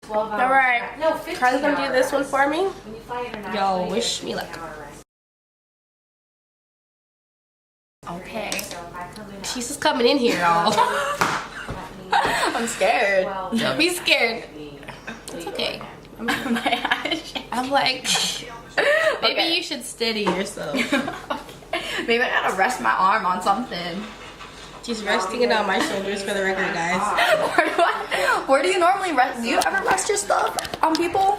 12 hours. All right. No, 15 Carly's gonna do this one for me. When you fly internationally, Yo, wish me luck. Okay. So if I come in at She's just coming in here, y'all. I'm scared. 12, Don't be scared. it's It's okay. My eyes. I'm like, maybe Okay. you should steady yourself. Okay. Maybe I gotta rest my arm on something. She's resting it on my shoulders for the record, guys. Where do you normally rest? Do you ever rest your stuff on people?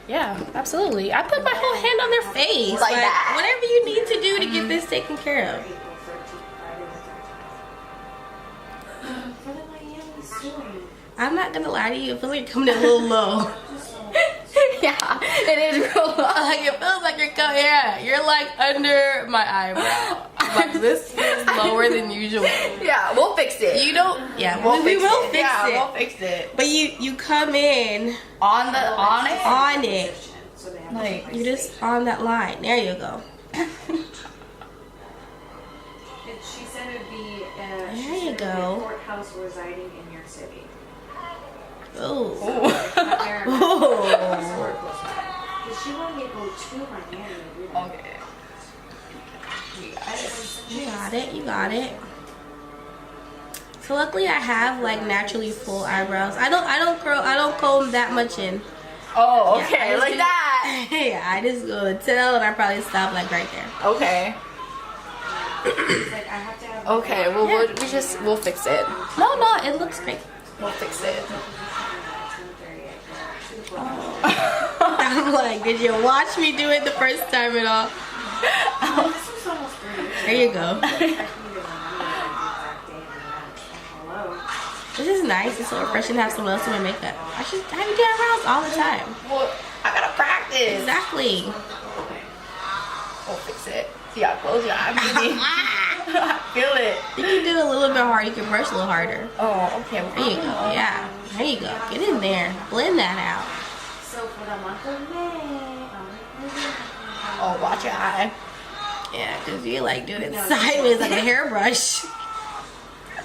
Yeah, absolutely. I put my whole hand on their face. Like that. Whatever you need to do to get this taken care of. For the Miami story. I'm not gonna lie to you, it feels like you're coming in a little low. Yeah, it is real low. Like it feels like you're coming. Yeah, you're like under my eyebrow. Like this is lower than usual. Yeah, we'll fix it. You don't. Yeah, we will fix Yeah, it. we'll fix it. But you come in On it. on it. So they have Like You're just on that line. There you go. She said it would be There she you said it would be go. a courthouse residing in your city. Oh. Not there. Oh. Because she wanted to go to Miami. okay. You got it. You got it. So luckily I have like naturally full eyebrows. I don't comb that much in. Oh, Yeah, okay, I just like do- that. Yeah, I just go to tail and I probably stop like right there. Okay. It's like I have to have. Okay. Well, we'll fix it. No, it looks great. We'll fix it. I'm like, did you watch me do it the first time at all? This was almost 3 years. There you go. I can't even remember the exact date of the match. Hello. This is nice. It's so refreshing to have someone else do my makeup. I should have you do eyebrows all the time. Well, I gotta practice. Exactly. We'll fix it. Yeah, close your eyes, baby. Feel it. You can do it a little bit harder. You can brush a little harder. Oh, okay. There you go. Yeah. There you go. Get in there. Blend that out. So for the month of May. Oh, watch your eye. Yeah, because you like doing it sideways like a hairbrush.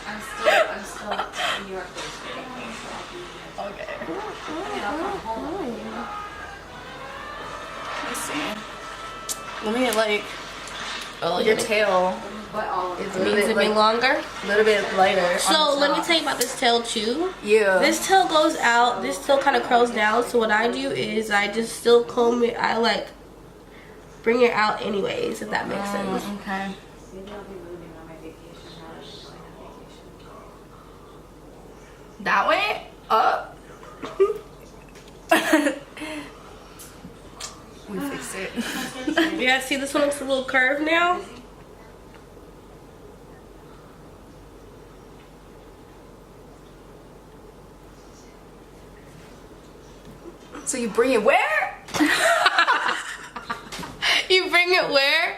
I'm still in New York Thursday. So I'll be Okay. I'll come home. Let me see. Let me like. Oh, Your tail But all of is it. a little needs bit, to be like, longer. little bit lighter. So let me tell you about this tail too. Yeah. This tail goes out. This tail kind of curls down. So what I do is I just still comb it. I like bring it out anyways, if that makes sense. Okay. Maybe I'll be moving on my vacation. Now that I'm going on vacation. That way? Up? We fixed it. Yeah, see this one looks a little curved now. So you bring it where? You bring it where?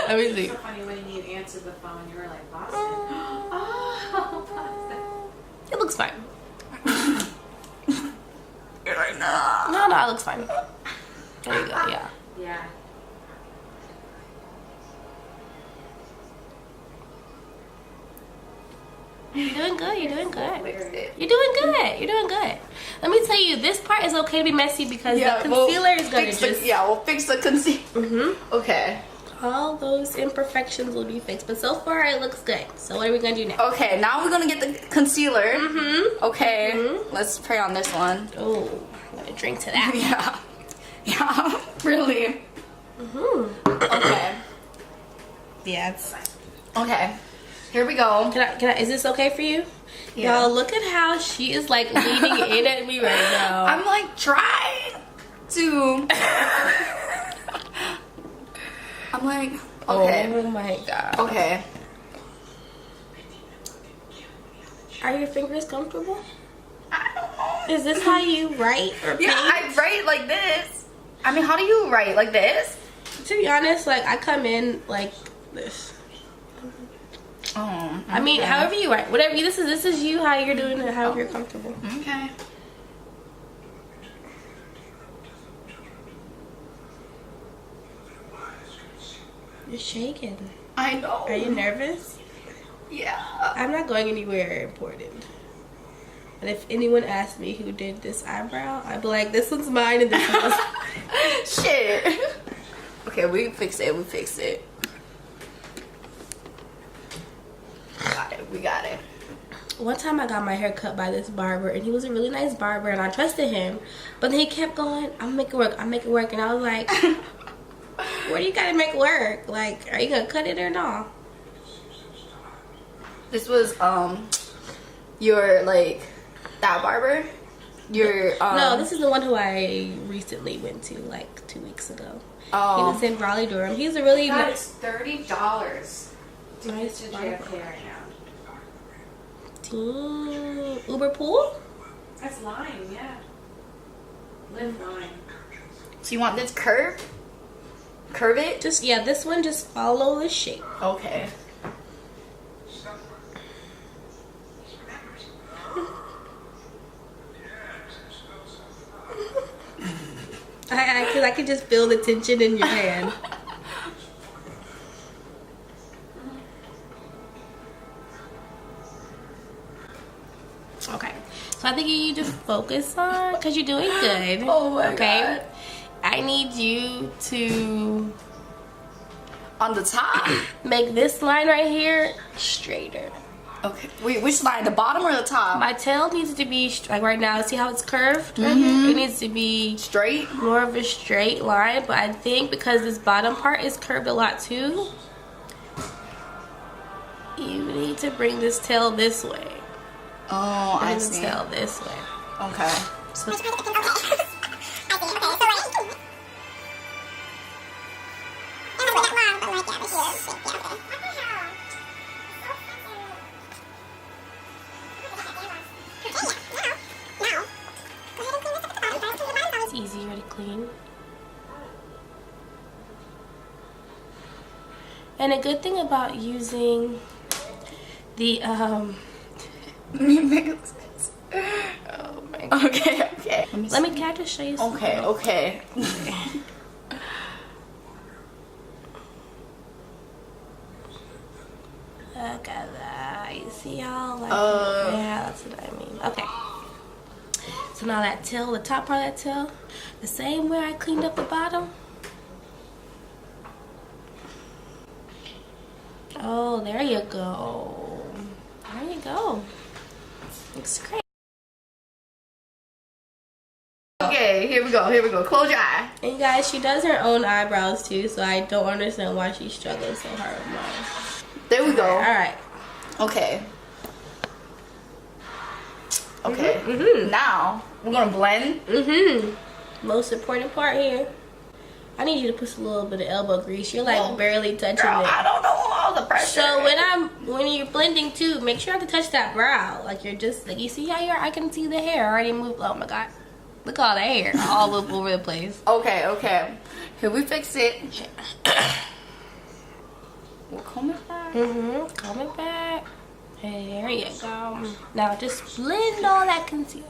Let me see. It's so funny when you answered the phone, you were like, Boston. Oh, Boston. It looks fine. You're like, nah. No, it looks fine. There you go. Yeah. Yeah. You're doing good. You're doing good. Fixed it. You're doing good. You're doing good. Let me tell you, this part is okay to be messy because the we'll concealer is gonna fix just. we'll fix the concealer. Mm-hmm. Okay. All those imperfections will be fixed. But so far, it looks good. So what are we gonna do next? Okay, now we're gonna get the concealer. Mm-hmm. Okay. Mhm. Let's pray on this one. Oh, I'm gonna drink to that. Yeah. Yeah. Really. Mm-hmm. Okay. Yeah. It's, Okay. Here we go. can I? Is this okay for you? Yeah. Y'all, look at how she is like leaning in at me right now. I'm like trying to. I'm like, okay. Oh my god. Okay. Are your fingers comfortable? I don't know. Is this how you write or Yeah, paint? I write like this. I mean, how do you write? Like this? To be honest, like I come in like this. Oh. I mean, however you write, whatever. This is you. How you're doing it. However you're comfortable. Okay. You're shaking. I know. Are you nervous? Yeah. I'm not going anywhere important. And if anyone asked me who did this eyebrow, I'd be like, this one's mine and this one's Shit. Okay, we fixed it. We fixed it. We got it. One time I got my hair cut by this barber, and he was a really nice barber, and I trusted him. But then he kept going, I'm make it work, I'm make it work. And I was like, where do you gotta make work? Like, are you gonna cut it or not? This was your like that barber? Your No, this is the one who I recently went to like 2 weeks ago. Oh. He was in Raleigh, Durham. He's a really God, it's $30 to get nice to barber. JFK right now. Uber pool? That's Line, yeah. Live Line. So you want this curve? Curve it? Just, yeah, this one, just follow the shape. Okay. Because I can just feel the tension in your hand. Okay, so I think you need to focus on, because you're doing good. Oh my okay? God. I need you to On the top? make this line right here straighter. Okay. Wait, which line? The bottom or the top? My tail needs to be, like right now, see how it's curved right here? It needs to be Straight? more of a straight line, but I think because this bottom part is curved a lot too, you need to bring this tail this way. Oh, I Bring the see. tail this way. Okay. So it's easier to clean. And a good thing about using the Oh my God. Okay, okay. let me can I just show you something? Okay, okay. Look at that. You see how like yeah, that's what I mean. Okay. So now that tail, the top part of that tail, the same way I cleaned up the bottom. Oh, there you go. There you go. Looks great. Okay, here we go, here we go. Close your eye. And guys, she does her own eyebrows too, so I don't understand why she's struggling so hard with mine. There we go. Alright. Okay. Okay. Mhm. Now, we're gonna blend. Most important part here. I need you to put a little bit of elbow grease. You're like barely touching Girl, it. I don't know all the pressure. So when you're blending too, make sure not to touch that brow. Like you're just like, you see how I can see the hair already moved. Oh my God, look at all the hair all up over the place. Okay, okay. Here we fix it. We'll comb it back. Comb it back. There you go. Now just blend all that concealer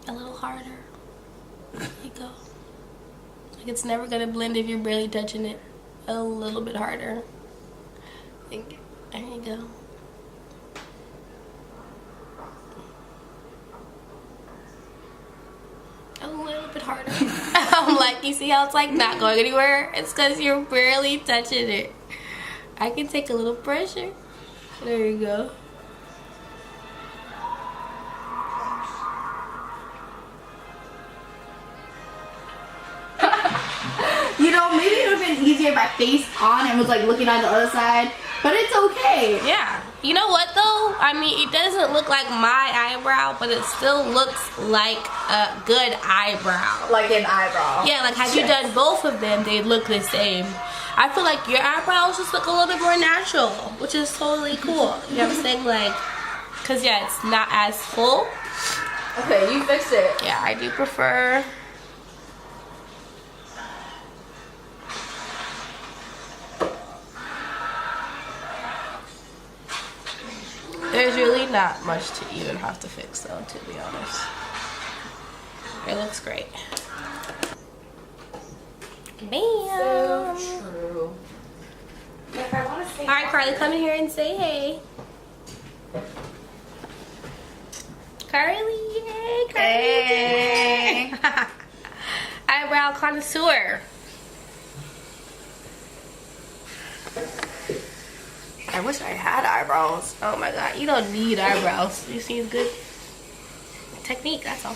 a little harder. There you go. Like it's never gonna blend if you're barely touching it. A little bit harder. There you go. A little bit harder. I'm like, you see how it's like not going anywhere? It's because you're barely touching it. I can take a little pressure. There you go. You know, maybe it would have been easier if I faced on and was like looking on the other side, but it's okay. Yeah. You know what though? I mean, it doesn't look like my eyebrow, but it still looks like a good eyebrow. Like an eyebrow. Yeah, like had you done both of them, they'd look the same. I feel like your eyebrows just look a little bit more natural, which is totally cool. You know what I'm saying? Like, cause yeah, it's not as full. Okay, you fix it. Yeah, I do prefer. There's really not much to even have to fix though, to be honest. It looks great. Bam! So true. If I want to say Alright, Carly, come in here and say hey. Curly, yay, curly. Hey. Eyebrow connoisseur. I wish I had eyebrows. Oh my god, you don't need eyebrows. You see, it's good technique, that's all.